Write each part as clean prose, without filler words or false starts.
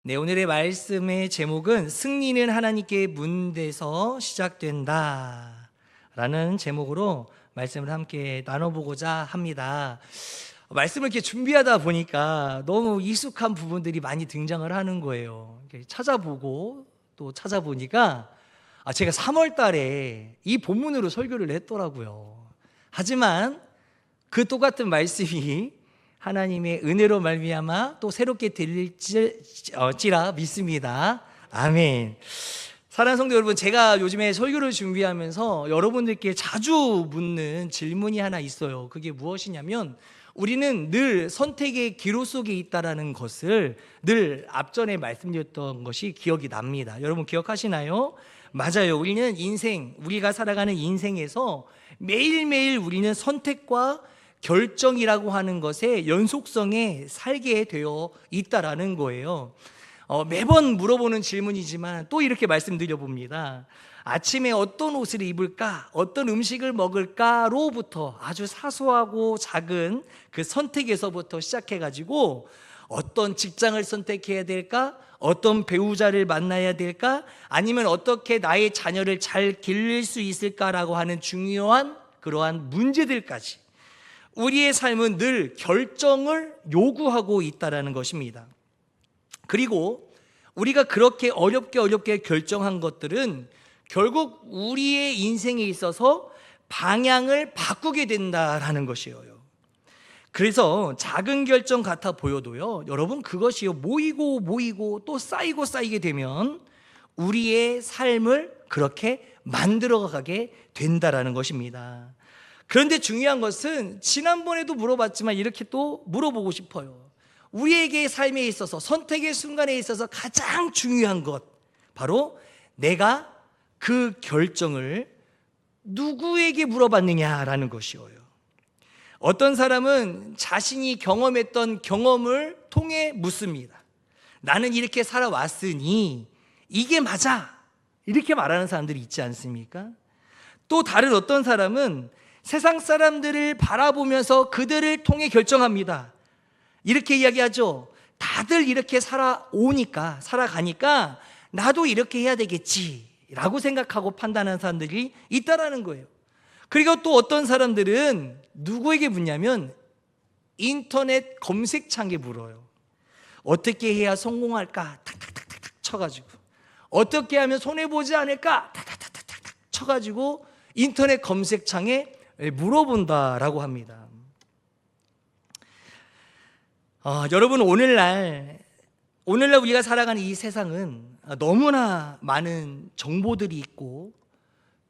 네, 오늘의 말씀의 제목은 승리는 하나님께 문대서 시작된다 라는 제목으로 말씀을 함께 나눠보고자 합니다. 말씀을 이렇게 준비하다 보니까 너무 익숙한 부분들이 많이 등장을 하는 거예요. 이렇게 찾아보고 또 찾아보니까 제가 3월 달에 이 본문으로 설교를 했더라고요. 하지만 그 똑같은 말씀이 하나님의 은혜로 말미암아 또 새롭게 들릴지라 믿습니다. 아멘. 사랑하는 성도 여러분, 제가 요즘에 설교를 준비하면서 여러분들께 자주 묻는 질문이 하나 있어요. 그게 무엇이냐면, 우리는 늘 선택의 기로 속에 있다라는 것을 늘 앞전에 말씀드렸던 것이 기억이 납니다. 여러분 기억하시나요? 맞아요. 우리가 살아가는 인생에서 매일매일 우리는 선택과 결정이라고 하는 것에 연속성에 살게 되어 있다라는 거예요. 매번 물어보는 질문이지만 또 이렇게 말씀드려 봅니다. 아침에 어떤 옷을 입을까, 어떤 음식을 먹을까로부터 아주 사소하고 작은 그 선택에서부터 시작해가지고 어떤 직장을 선택해야 될까, 어떤 배우자를 만나야 될까, 아니면 어떻게 나의 자녀를 잘 기를 수 있을까라고 하는 중요한 그러한 문제들까지 우리의 삶은 늘 결정을 요구하고 있다는 것입니다. 그리고 우리가 그렇게 어렵게 결정한 것들은 결국 우리의 인생에 있어서 방향을 바꾸게 된다라는 것이에요. 그래서 작은 결정 같아 보여도요, 여러분 그것이요, 모이고 또 쌓이게 되면 우리의 삶을 그렇게 만들어가게 된다라는 것입니다. 그런데 중요한 것은 지난번에도 물어봤지만 이렇게 또 물어보고 싶어요. 우리에게 삶에 있어서 선택의 순간에 있어서 가장 중요한 것, 바로 내가 그 결정을 누구에게 물어봤느냐라는 것이에요. 어떤 사람은 자신이 경험했던 경험을 통해 묻습니다. 나는 이렇게 살아왔으니 이게 맞아, 이렇게 말하는 사람들이 있지 않습니까? 또 다른 어떤 사람은 세상 사람들을 바라보면서 그들을 통해 결정합니다. 이렇게 이야기하죠. 다들 이렇게 살아가니까 나도 이렇게 해야 되겠지 라고 생각하고 판단하는 사람들이 있다라는 거예요. 그리고 또 어떤 사람들은 누구에게 묻냐면 인터넷 검색창에 물어요. 어떻게 해야 성공할까? 탁탁탁탁 쳐가지고, 어떻게 하면 손해보지 않을까? 탁탁탁탁 쳐가지고 인터넷 검색창에 물어본다라고 합니다. 여러분, 오늘날 우리가 살아가는 이 세상은 너무나 많은 정보들이 있고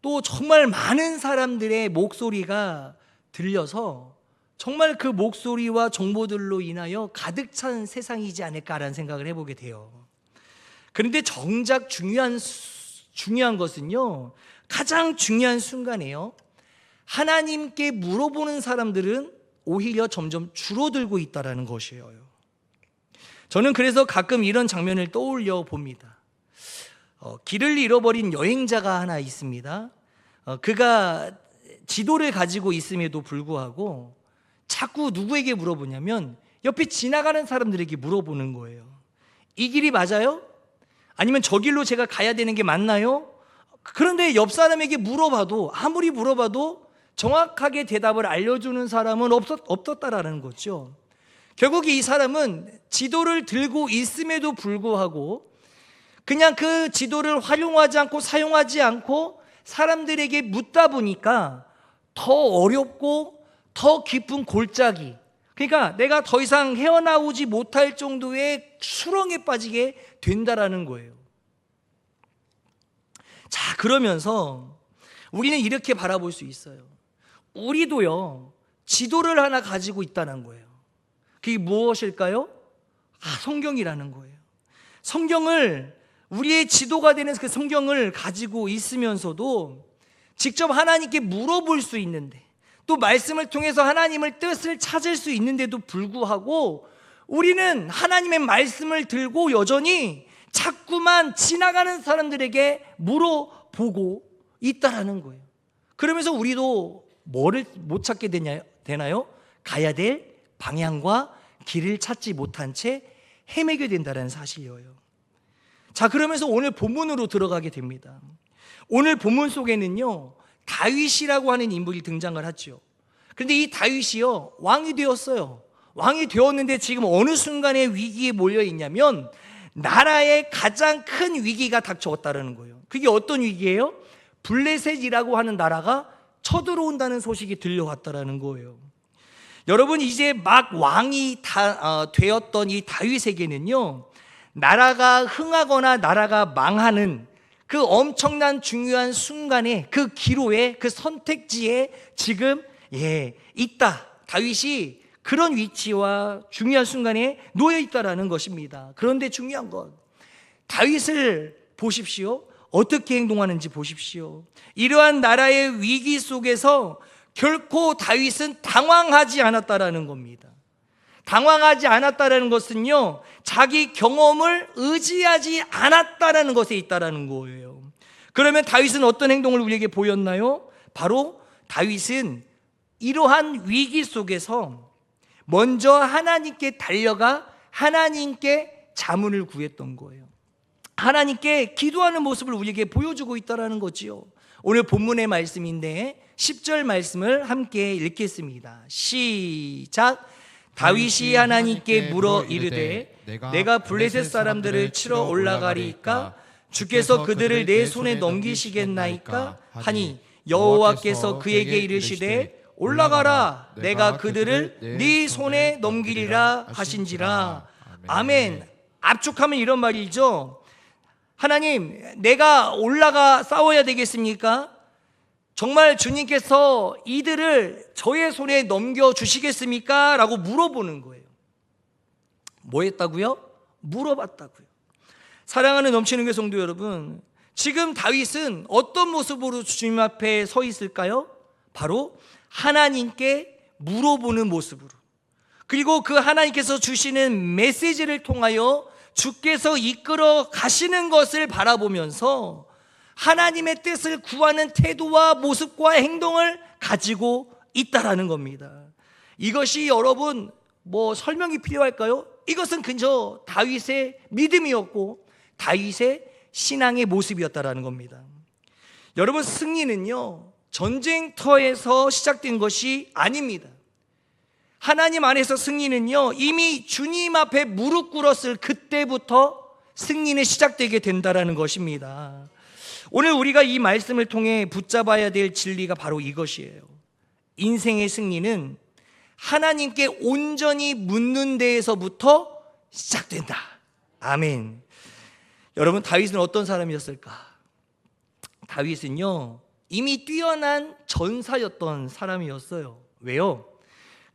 또 정말 많은 사람들의 목소리가 들려서 정말 그 목소리와 정보들로 인하여 가득 찬 세상이지 않을까라는 생각을 해보게 돼요. 그런데 정작 중요한 것은요, 가장 중요한 순간에요, 하나님께 물어보는 사람들은 오히려 점점 줄어들고 있다는 것이에요. 저는 그래서 가끔 이런 장면을 떠올려 봅니다. 길을 잃어버린 여행자가 하나 있습니다. 그가 지도를 가지고 있음에도 불구하고 자꾸 누구에게 물어보냐면 옆에 지나가는 사람들에게 물어보는 거예요. 이 길이 맞아요? 아니면 저 길로 제가 가야 되는 게 맞나요? 그런데 옆 사람에게 아무리 물어봐도 정확하게 대답을 알려주는 사람은 없었다라는 거죠. 결국 이 사람은 지도를 들고 있음에도 불구하고 그냥 그 지도를 활용하지 않고 사용하지 않고 사람들에게 묻다 보니까 더 어렵고 더 깊은 골짜기, 그러니까 내가 더 이상 헤어나오지 못할 정도의 수렁에 빠지게 된다라는 거예요. 자, 그러면서 우리는 이렇게 바라볼 수 있어요. 우리도요, 지도를 하나 가지고 있다는 거예요. 그게 무엇일까요? 성경이라는 거예요. 성경을, 우리의 지도가 되는 그 성경을 가지고 있으면서도 직접 하나님께 물어볼 수 있는데, 또 말씀을 통해서 하나님의 뜻을 찾을 수 있는데도 불구하고 우리는 하나님의 말씀을 들고 여전히 자꾸만 지나가는 사람들에게 물어보고 있다라는 거예요. 그러면서 우리도 뭐를 못 찾게 되나요? 가야 될 방향과 길을 찾지 못한 채 헤매게 된다는 사실이에요. 자, 그러면서 오늘 본문으로 들어가게 됩니다. 오늘 본문 속에는요, 다윗이라고 하는 인물이 등장을 하죠. 그런데 이 다윗이요, 왕이 되었어요. 왕이 되었는데 지금 어느 순간에 위기에 몰려 있냐면 나라의 가장 큰 위기가 닥쳐왔다는 거예요. 그게 어떤 위기예요? 블레셋이라고 하는 나라가 쳐들어온다는 소식이 들려왔다는 거예요. 여러분, 이제 막 왕이 되었던 이 다윗에게는요, 나라가 흥하거나 나라가 망하는 그 엄청난 중요한 순간에, 그 기로에, 그 선택지에 지금 있다. 다윗이 그런 위치와 중요한 순간에 놓여 있다라는 것입니다. 그런데 중요한 건 다윗을 보십시오. 어떻게 행동하는지 보십시오. 이러한 나라의 위기 속에서 결코 다윗은 당황하지 않았다라는 겁니다. 당황하지 않았다라는 것은요, 자기 경험을 의지하지 않았다라는 것에 있다라는 거예요. 그러면 다윗은 어떤 행동을 우리에게 보였나요? 바로 다윗은 이러한 위기 속에서 먼저 하나님께 달려가 하나님께 자문을 구했던 거예요. 하나님께 기도하는 모습을 우리에게 보여주고 있다는 거지요. 오늘 본문의 말씀인데 10절 말씀을 함께 읽겠습니다. 시작. 다윗이 하나님께 물어 이르되 내가 블레셋 사람들을 치러 올라가리이까 주께서 그들을 내 손에 넘기시겠나이까 하니 여호와께서 그에게 이르시되 올라가라, 내가 그들을 네 손에 넘기리라 하신지라. 아멘. 압축하면 이런 말이죠. 하나님, 내가 올라가 싸워야 되겠습니까? 정말 주님께서 이들을 저의 손에 넘겨주시겠습니까? 라고 물어보는 거예요. 뭐 했다고요? 물어봤다고요. 사랑하는 넘치는 교회 성도 여러분, 지금 다윗은 어떤 모습으로 주님 앞에 서 있을까요? 바로 하나님께 물어보는 모습으로, 그리고 그 하나님께서 주시는 메시지를 통하여 주께서 이끌어 가시는 것을 바라보면서 하나님의 뜻을 구하는 태도와 모습과 행동을 가지고 있다라는 겁니다. 이것이 여러분 설명이 필요할까요? 이것은 그저 다윗의 믿음이었고 다윗의 신앙의 모습이었다라는 겁니다. 여러분, 승리는요, 전쟁터에서 시작된 것이 아닙니다. 하나님 안에서 승리는요, 이미 주님 앞에 무릎 꿇었을 그때부터 승리는 시작되게 된다라는 것입니다. 오늘 우리가 이 말씀을 통해 붙잡아야 될 진리가 바로 이것이에요. 인생의 승리는 하나님께 온전히 묻는 데에서부터 시작된다. 아멘. 여러분, 다윗은 어떤 사람이었을까? 다윗은요, 이미 뛰어난 전사였던 사람이었어요. 왜요?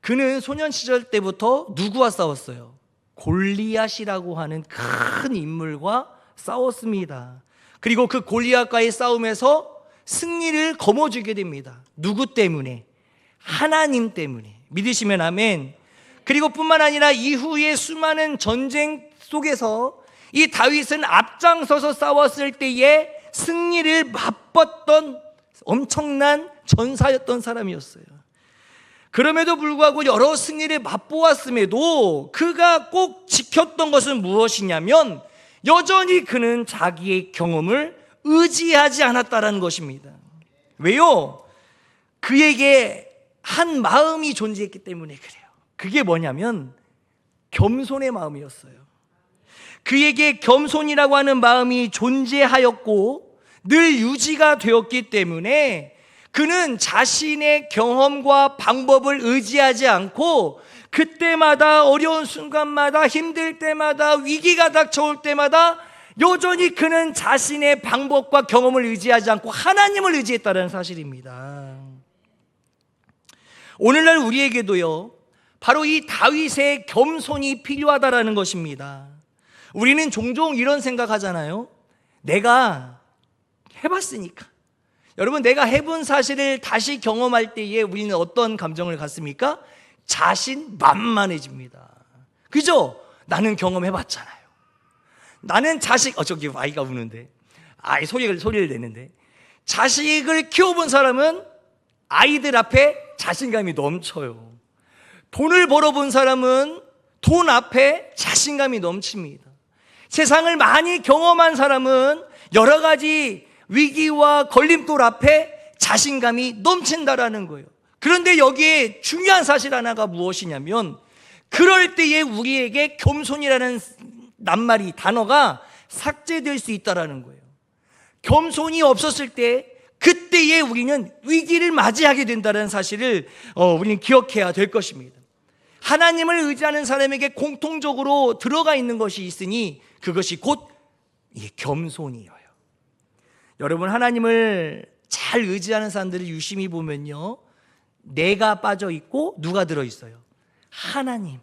그는 소년 시절 때부터 누구와 싸웠어요? 골리앗이라고 하는 큰 인물과 싸웠습니다. 그리고 그 골리앗과의 싸움에서 승리를 거머쥐게 됩니다. 누구 때문에? 하나님 때문에. 믿으시면 아멘. 그리고 뿐만 아니라 이후에 수많은 전쟁 속에서 이 다윗은 앞장서서 싸웠을 때에 승리를 맛봤던 엄청난 전사였던 사람이었어요. 그럼에도 불구하고 여러 승리를 맛보았음에도 그가 꼭 지켰던 것은 무엇이냐면 여전히 그는 자기의 경험을 의지하지 않았다는 것입니다. 왜요? 그에게 한 마음이 존재했기 때문에 그래요. 그게 뭐냐면 겸손의 마음이었어요. 그에게 겸손이라고 하는 마음이 존재하였고 늘 유지가 되었기 때문에 그는 자신의 경험과 방법을 의지하지 않고 그때마다 어려운 순간마다 힘들 때마다 위기가 닥쳐올 때마다 여전히 그는 자신의 방법과 경험을 의지하지 않고 하나님을 의지했다는 사실입니다. 오늘날 우리에게도요, 바로 이 다윗의 겸손이 필요하다라는 것입니다. 우리는 종종 이런 생각하잖아요. 내가 해봤으니까. 여러분, 내가 해본 사실을 다시 경험할 때에 우리는 어떤 감정을 갖습니까? 자신만만해집니다. 그죠? 나는 경험해봤잖아요. 나는 저기 아이가 우는데, 소리를 내는데, 자식을 키워본 사람은 아이들 앞에 자신감이 넘쳐요. 돈을 벌어본 사람은 돈 앞에 자신감이 넘칩니다. 세상을 많이 경험한 사람은 여러 가지 위기와 걸림돌 앞에 자신감이 넘친다라는 거예요. 그런데 여기에 중요한 사실 하나가 무엇이냐면, 그럴 때에 우리에게 겸손이라는 낱말이, 단어가 삭제될 수 있다라는 거예요. 겸손이 없었을 때, 그때에 우리는 위기를 맞이하게 된다는 사실을 우리는 기억해야 될 것입니다. 하나님을 의지하는 사람에게 공통적으로 들어가 있는 것이 있으니 그것이 곧 겸손이에요. 여러분, 하나님을 잘 의지하는 사람들을 유심히 보면요, 내가 빠져 있고 누가 들어 있어요? 하나님,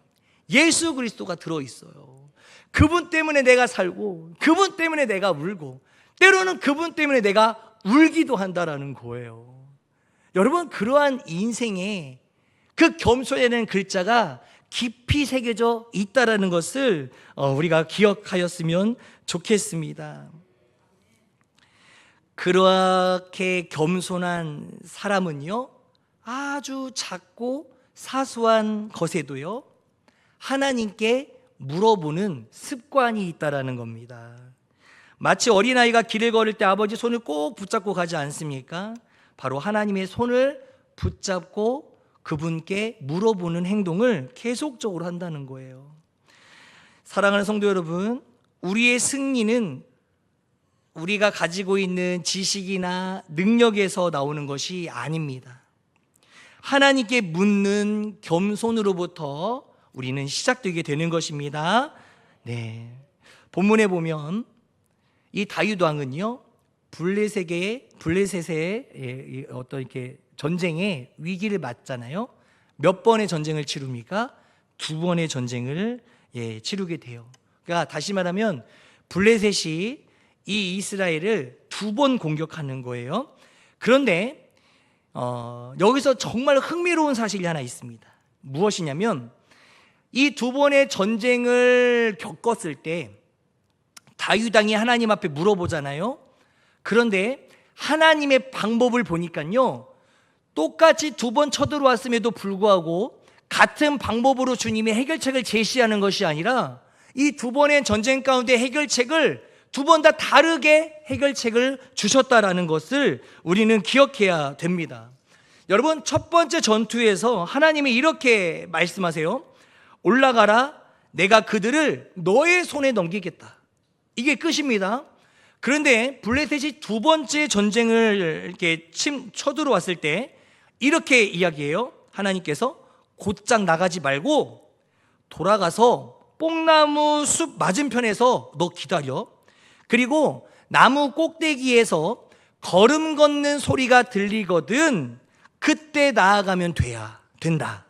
예수 그리스도가 들어 있어요. 그분 때문에 내가 살고, 그분 때문에 내가 울고, 때로는 그분 때문에 내가 울기도 한다라는 거예요. 여러분, 그러한 인생에 그 겸손이라는 글자가 깊이 새겨져 있다라는 것을 우리가 기억하였으면 좋겠습니다. 그렇게 겸손한 사람은요, 아주 작고 사소한 것에도요, 하나님께 물어보는 습관이 있다라는 겁니다. 마치 어린아이가 길을 걸을 때 아버지 손을 꼭 붙잡고 가지 않습니까? 바로 하나님의 손을 붙잡고 그분께 물어보는 행동을 계속적으로 한다는 거예요. 사랑하는 성도 여러분, 우리의 승리는 우리가 가지고 있는 지식이나 능력에서 나오는 것이 아닙니다. 하나님께 묻는 겸손으로부터 우리는 시작되게 되는 것입니다. 네. 본문에 보면 이 다윗 왕은요, 블레셋의 어떤 이렇게 전쟁에 위기를 맞잖아요. 몇 번의 전쟁을 치릅니까? 2번의 전쟁을 치르게 돼요. 그러니까 다시 말하면 블레셋이 이 이스라엘을 2번 공격하는 거예요. 그런데 여기서 정말 흥미로운 사실이 하나 있습니다. 무엇이냐면, 이 2번의 전쟁을 겪었을 때 다윗 왕이 하나님 앞에 물어보잖아요. 그런데 하나님의 방법을 보니까요, 똑같이 2번 쳐들어왔음에도 불구하고 같은 방법으로 주님이 해결책을 제시하는 것이 아니라 이 2번의 전쟁 가운데 해결책을 2번 다 다르게 해결책을 주셨다라는 것을 우리는 기억해야 됩니다. 여러분, 첫 번째 전투에서 하나님이 이렇게 말씀하세요. 올라가라, 내가 그들을 너의 손에 넘기겠다. 이게 끝입니다. 그런데 블레셋이 2번째 전쟁을 이렇게 쳐들어왔을 때 이렇게 이야기해요. 하나님께서 곧장 나가지 말고 돌아가서 뽕나무 숲 맞은편에서 너 기다려. 그리고 나무 꼭대기에서 걸음 걷는 소리가 들리거든 그때 나아가면 된다.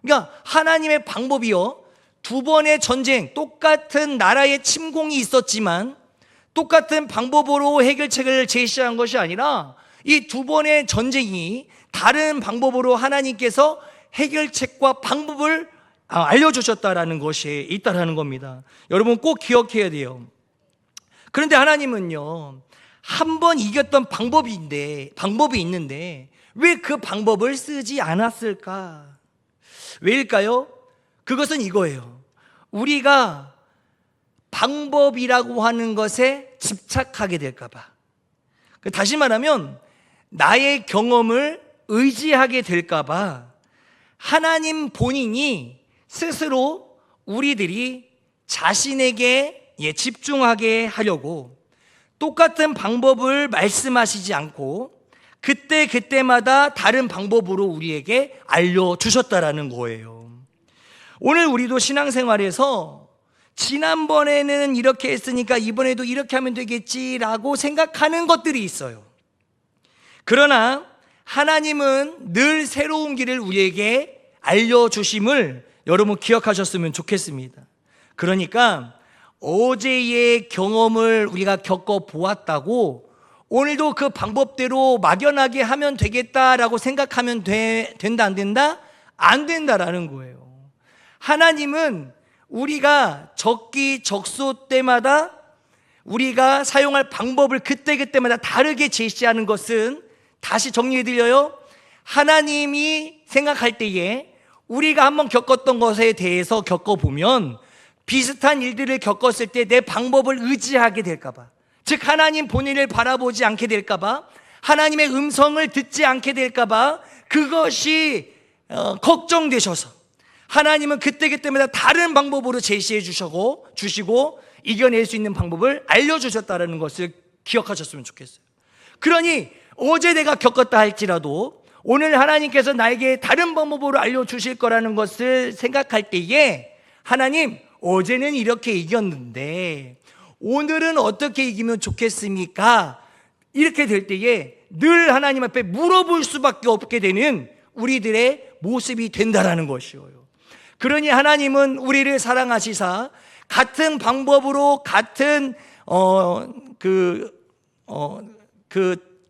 그러니까 하나님의 방법이요, 2번의 전쟁, 똑같은 나라의 침공이 있었지만 똑같은 방법으로 해결책을 제시한 것이 아니라 이 2번의 전쟁이 다른 방법으로 하나님께서 해결책과 방법을 알려주셨다라는 것이 있다라는 겁니다. 여러분, 꼭 기억해야 돼요. 그런데 하나님은요, 한 번 이겼던 방법이 있는데 왜 그 방법을 쓰지 않았을까? 왜일까요? 그것은 이거예요. 우리가 방법이라고 하는 것에 집착하게 될까봐. 다시 말하면 나의 경험을 의지하게 될까봐 하나님 본인이 스스로 우리들이 자신에게 집중하게 하려고 똑같은 방법을 말씀하시지 않고 그때마다 다른 방법으로 우리에게 알려주셨다라는 거예요. 오늘 우리도 신앙생활에서 지난번에는 이렇게 했으니까 이번에도 이렇게 하면 되겠지라고 생각하는 것들이 있어요. 그러나 하나님은 늘 새로운 길을 우리에게 알려주심을 여러분 기억하셨으면 좋겠습니다. 그러니까 어제의 경험을 우리가 겪어보았다고 오늘도 그 방법대로 막연하게 하면 되겠다라고 생각하면 된다 안 된다? 안 된다라는 거예요. 하나님은 우리가 적기적소 때마다 우리가 사용할 방법을 그때마다 다르게 제시하는 것은, 다시 정리해드려요, 하나님이 생각할 때에 우리가 한번 겪었던 것에 대해서 겪어보면 비슷한 일들을 겪었을 때 내 방법을 의지하게 될까봐, 즉 하나님 본인을 바라보지 않게 될까봐, 하나님의 음성을 듣지 않게 될까봐 그것이 걱정되셔서 하나님은 그때그때마다 다른 방법으로 제시해 주시고 이겨낼 수 있는 방법을 알려주셨다는 것을 기억하셨으면 좋겠어요. 그러니 어제 내가 겪었다 할지라도 오늘 하나님께서 나에게 다른 방법으로 알려주실 거라는 것을 생각할 때에, 하나님 어제는 이렇게 이겼는데 오늘은 어떻게 이기면 좋겠습니까? 이렇게 될 때에 늘 하나님 앞에 물어볼 수밖에 없게 되는 우리들의 모습이 된다라는 것이에요. 그러니 하나님은 우리를 사랑하시사 같은 방법으로 같은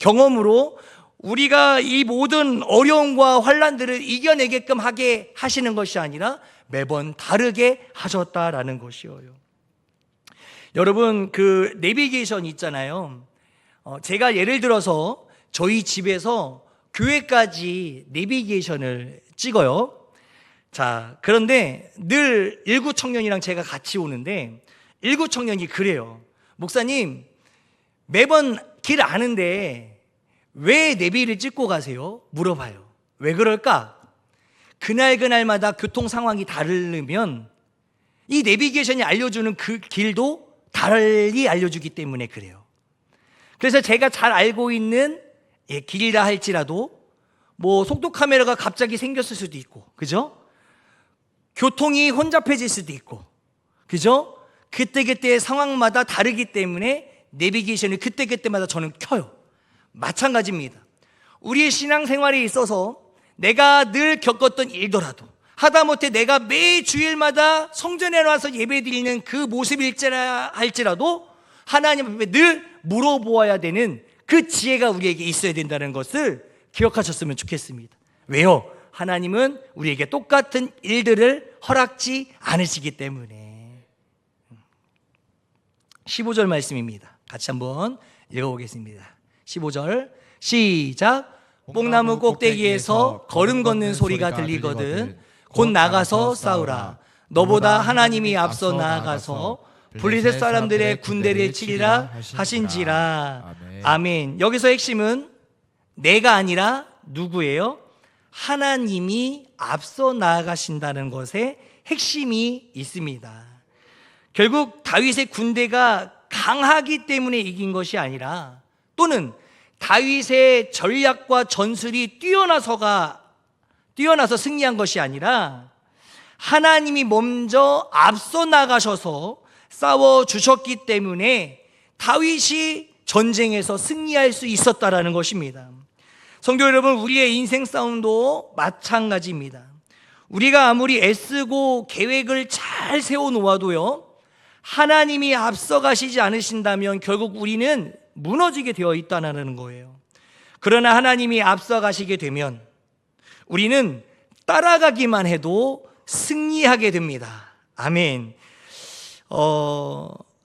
경험으로 우리가 이 모든 어려움과 환난들을 이겨내게끔 하게 하시는 것이 아니라 매번 다르게 하셨다라는 것이에요. 여러분, 그 내비게이션 있잖아요. 제가 예를 들어서 저희 집에서 교회까지 내비게이션을 찍어요. 자, 그런데 늘 일구 청년이랑 제가 같이 오는데 일구 청년이 그래요. 목사님, 매번 길 아는데 왜 내비를 찍고 가세요? 물어봐요. 왜 그럴까? 그날마다 교통 상황이 다르면 이 내비게이션이 알려주는 그 길도 달리 알려주기 때문에 그래요. 그래서 제가 잘 알고 있는 길이라 할지라도 뭐 속도 카메라가 갑자기 생겼을 수도 있고, 그죠? 교통이 혼잡해질 수도 있고, 그죠? 그때그때 상황마다 다르기 때문에 내비게이션을 그때그때마다 저는 켜요. 마찬가지입니다. 우리의 신앙생활에 있어서 내가 늘 겪었던 일더라도, 하다못해 내가 매 주일마다 성전에 와서 예배드리는 그 모습일지라 할지라도 하나님 앞에 늘 물어보아야 되는 그 지혜가 우리에게 있어야 된다는 것을 기억하셨으면 좋겠습니다. 왜요? 하나님은 우리에게 똑같은 일들을 허락지 않으시기 때문에. 15절 말씀입니다. 같이 한번 읽어보겠습니다. 15절 시작. 뽕나무 꼭대기에서 걸음 걷는 소리가 들리거든 곧 나가서 싸우라. 너보다 하나님이 앞서 나아가서 블레셋 사람들의 군대를 치리라 하신지라. 아멘. 여기서 핵심은 내가 아니라 누구예요? 하나님이 앞서 나아가신다는 것에 핵심이 있습니다. 결국 다윗의 군대가 강하기 때문에 이긴 것이 아니라, 또는 다윗의 전략과 전술이 뛰어나서 승리한 것이 아니라 하나님이 먼저 앞서 나가셔서 싸워주셨기 때문에 다윗이 전쟁에서 승리할 수 있었다라는 것입니다. 성도 여러분, 우리의 인생 싸움도 마찬가지입니다. 우리가 아무리 애쓰고 계획을 잘 세워놓아도요, 하나님이 앞서가시지 않으신다면 결국 우리는 무너지게 되어 있다는 거예요. 그러나 하나님이 앞서가시게 되면 우리는 따라가기만 해도 승리하게 됩니다. 아멘.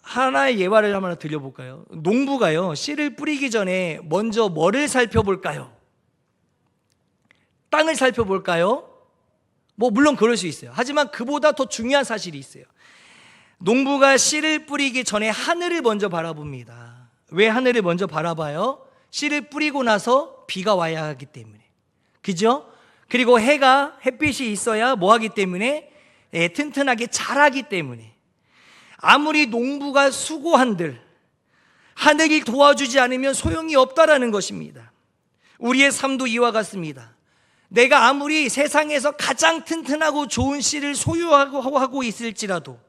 하나의 예화를 하나 들려볼까요? 농부가요, 씨를 뿌리기 전에 먼저 뭐를 살펴볼까요? 땅을 살펴볼까요? 물론 그럴 수 있어요. 하지만 그보다 더 중요한 사실이 있어요. 농부가 씨를 뿌리기 전에 하늘을 먼저 바라봅니다. 왜 하늘을 먼저 바라봐요? 씨를 뿌리고 나서 비가 와야 하기 때문에, 그죠? 그리고 햇빛이 있어야 뭐 하기 때문에? 튼튼하게 자라기 때문에. 아무리 농부가 수고한들 하늘이 도와주지 않으면 소용이 없다라는 것입니다. 우리의 삶도 이와 같습니다. 내가 아무리 세상에서 가장 튼튼하고 좋은 씨를 소유하고 있을지라도,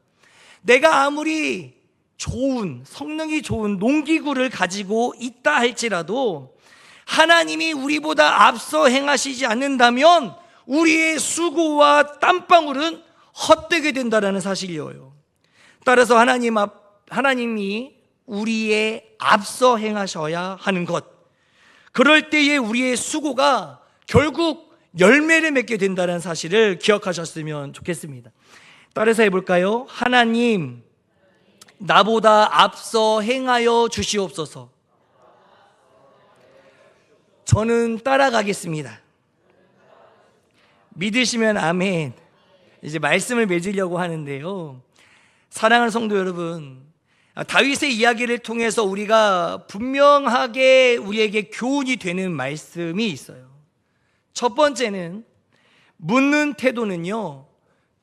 내가 아무리 성능이 좋은 농기구를 가지고 있다 할지라도 하나님이 우리보다 앞서 행하시지 않는다면 우리의 수고와 땀방울은 헛되게 된다는 사실이에요. 따라서 하나님이 우리의 앞서 행하셔야 하는 것, 그럴 때에 우리의 수고가 결국 열매를 맺게 된다는 사실을 기억하셨으면 좋겠습니다. 따라서 해볼까요? 하나님, 나보다 앞서 행하여 주시옵소서. 저는 따라가겠습니다. 믿으시면 아멘. 이제 말씀을 맺으려고 하는데요, 사랑하는 성도 여러분, 다윗의 이야기를 통해서 우리가 분명하게 우리에게 교훈이 되는 말씀이 있어요. 첫 번째는 묻는 태도는요,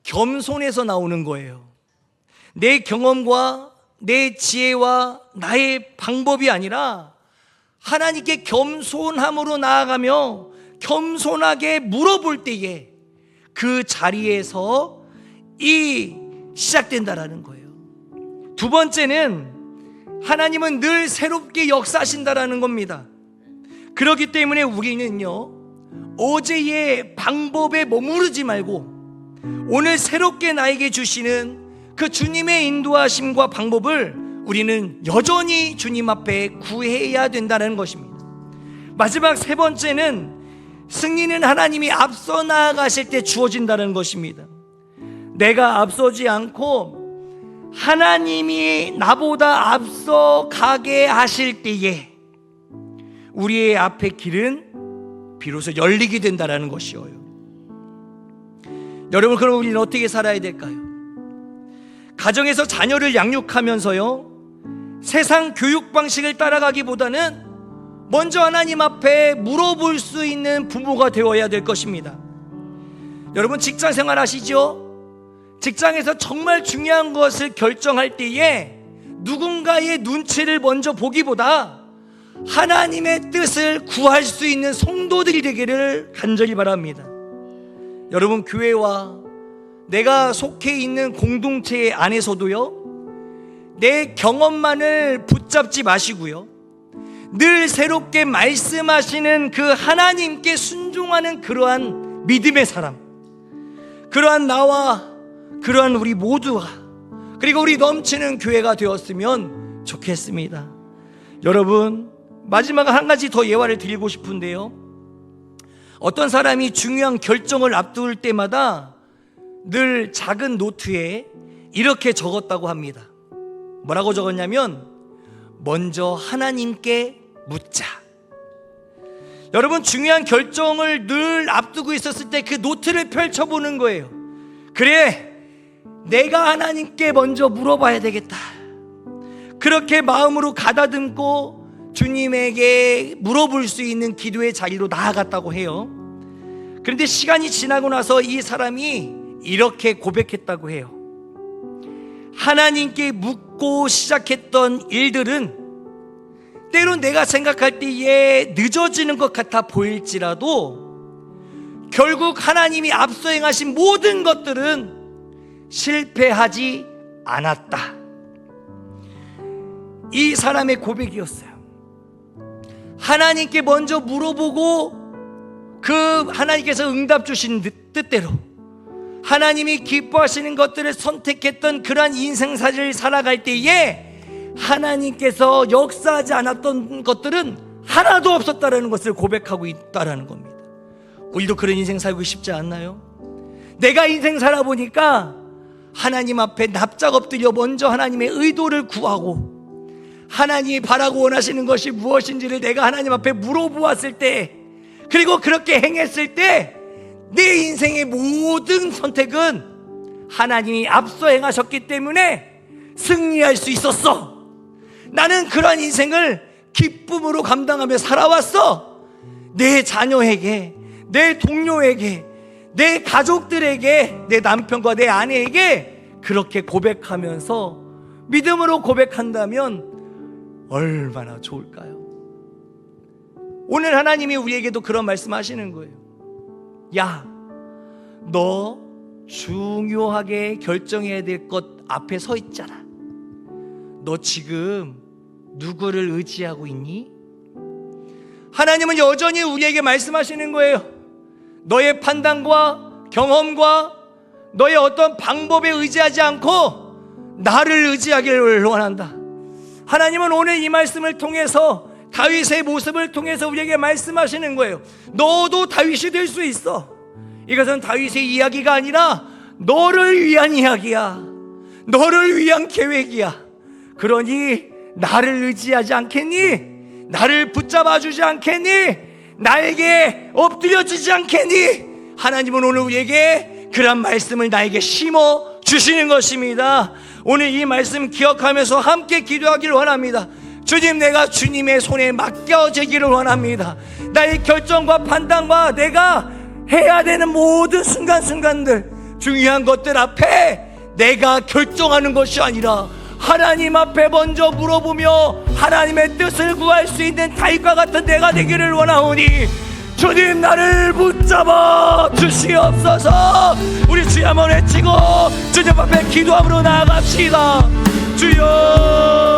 겸손에서 나오는 거예요. 내 경험과 내 지혜와 나의 방법이 아니라 하나님께 겸손함으로 나아가며 겸손하게 물어볼 때에 그 자리에서 시작된다라는 거예요. 두 번째는 하나님은 늘 새롭게 역사하신다라는 겁니다. 그렇기 때문에 우리는요, 어제의 방법에 머무르지 말고 오늘 새롭게 나에게 주시는 그 주님의 인도하심과 방법을 우리는 여전히 주님 앞에 구해야 된다는 것입니다. 마지막 세 번째는 승리는 하나님이 앞서 나아가실 때 주어진다는 것입니다. 내가 앞서지 않고 하나님이 나보다 앞서 가게 하실 때에 우리의 앞에 길은 비로소 열리게 된다는 것이에요. 여러분, 그럼 우리는 어떻게 살아야 될까요? 가정에서 자녀를 양육하면서요, 세상 교육 방식을 따라가기보다는 먼저 하나님 앞에 물어볼 수 있는 부모가 되어야 될 것입니다. 여러분, 직장 생활 하시죠? 직장에서 정말 중요한 것을 결정할 때에 누군가의 눈치를 먼저 보기보다 하나님의 뜻을 구할 수 있는 성도들이 되기를 간절히 바랍니다. 여러분, 교회와 내가 속해 있는 공동체 안에서도요, 내 경험만을 붙잡지 마시고요, 늘 새롭게 말씀하시는 그 하나님께 순종하는 그러한 믿음의 사람, 그러한 나와 그러한 우리 모두가, 그리고 우리 넘치는 교회가 되었으면 좋겠습니다. 여러분, 마지막 한 가지 더 예화를 드리고 싶은데요, 어떤 사람이 중요한 결정을 앞둘 때마다 늘 작은 노트에 이렇게 적었다고 합니다. 뭐라고 적었냐면, 먼저 하나님께 묻자. 여러분, 중요한 결정을 늘 앞두고 있었을 때 그 노트를 펼쳐보는 거예요. 그래, 내가 하나님께 먼저 물어봐야 되겠다. 그렇게 마음으로 가다듬고 주님에게 물어볼 수 있는 기도의 자리로 나아갔다고 해요. 그런데 시간이 지나고 나서 이 사람이 이렇게 고백했다고 해요. 하나님께 묻고 시작했던 일들은 때론 내가 생각할 때에 늦어지는 것 같아 보일지라도 결국 하나님이 앞서 행하신 모든 것들은 실패하지 않았다. 이 사람의 고백이었어요. 하나님께 먼저 물어보고 그 하나님께서 응답 주신 뜻대로 하나님이 기뻐하시는 것들을 선택했던 그러한 인생사를 살아갈 때에 하나님께서 역사하지 않았던 것들은 하나도 없었다는 것을 고백하고 있다는 겁니다. 우리도 그런 인생 살고 싶지 않나요? 내가 인생 살아보니까 하나님 앞에 납작 엎드려 먼저 하나님의 의도를 구하고 하나님이 바라고 원하시는 것이 무엇인지를 내가 하나님 앞에 물어보았을 때, 그리고 그렇게 행했을 때 내 인생의 모든 선택은 하나님이 앞서 행하셨기 때문에 승리할 수 있었어. 나는 그러한 인생을 기쁨으로 감당하며 살아왔어. 내 자녀에게, 내 동료에게, 내 가족들에게, 내 남편과 내 아내에게 그렇게 고백하면서 믿음으로 고백한다면 얼마나 좋을까요? 오늘 하나님이 우리에게도 그런 말씀하시는 거예요. 야, 너 중요하게 결정해야 될 것 앞에 서 있잖아. 너 지금 누구를 의지하고 있니? 하나님은 여전히 우리에게 말씀하시는 거예요. 너의 판단과 경험과 너의 어떤 방법에 의지하지 않고 나를 의지하기를 원한다. 하나님은 오늘 이 말씀을 통해서, 다윗의 모습을 통해서 우리에게 말씀하시는 거예요. 너도 다윗이 될 수 있어. 이것은 다윗의 이야기가 아니라 너를 위한 이야기야. 너를 위한 계획이야. 그러니 나를 의지하지 않겠니? 나를 붙잡아 주지 않겠니? 나에게 엎드려지지 않겠니? 하나님은 오늘 우리에게 그런 말씀을 나에게 심어 주시는 것입니다. 오늘 이 말씀 기억하면서 함께 기도하기를 원합니다. 주님, 내가 주님의 손에 맡겨지기를 원합니다. 나의 결정과 판단과 내가 해야 되는 모든 순간순간들, 중요한 것들 앞에 내가 결정하는 것이 아니라 하나님 앞에 먼저 물어보며 하나님의 뜻을 구할 수 있는 다윗과 같은 내가 되기를 원하오니 주님, 나를 붙잡아 주시옵소서. 우리 주여 한번 외치고 주님 앞에 기도함으로 나아갑시다. 주여.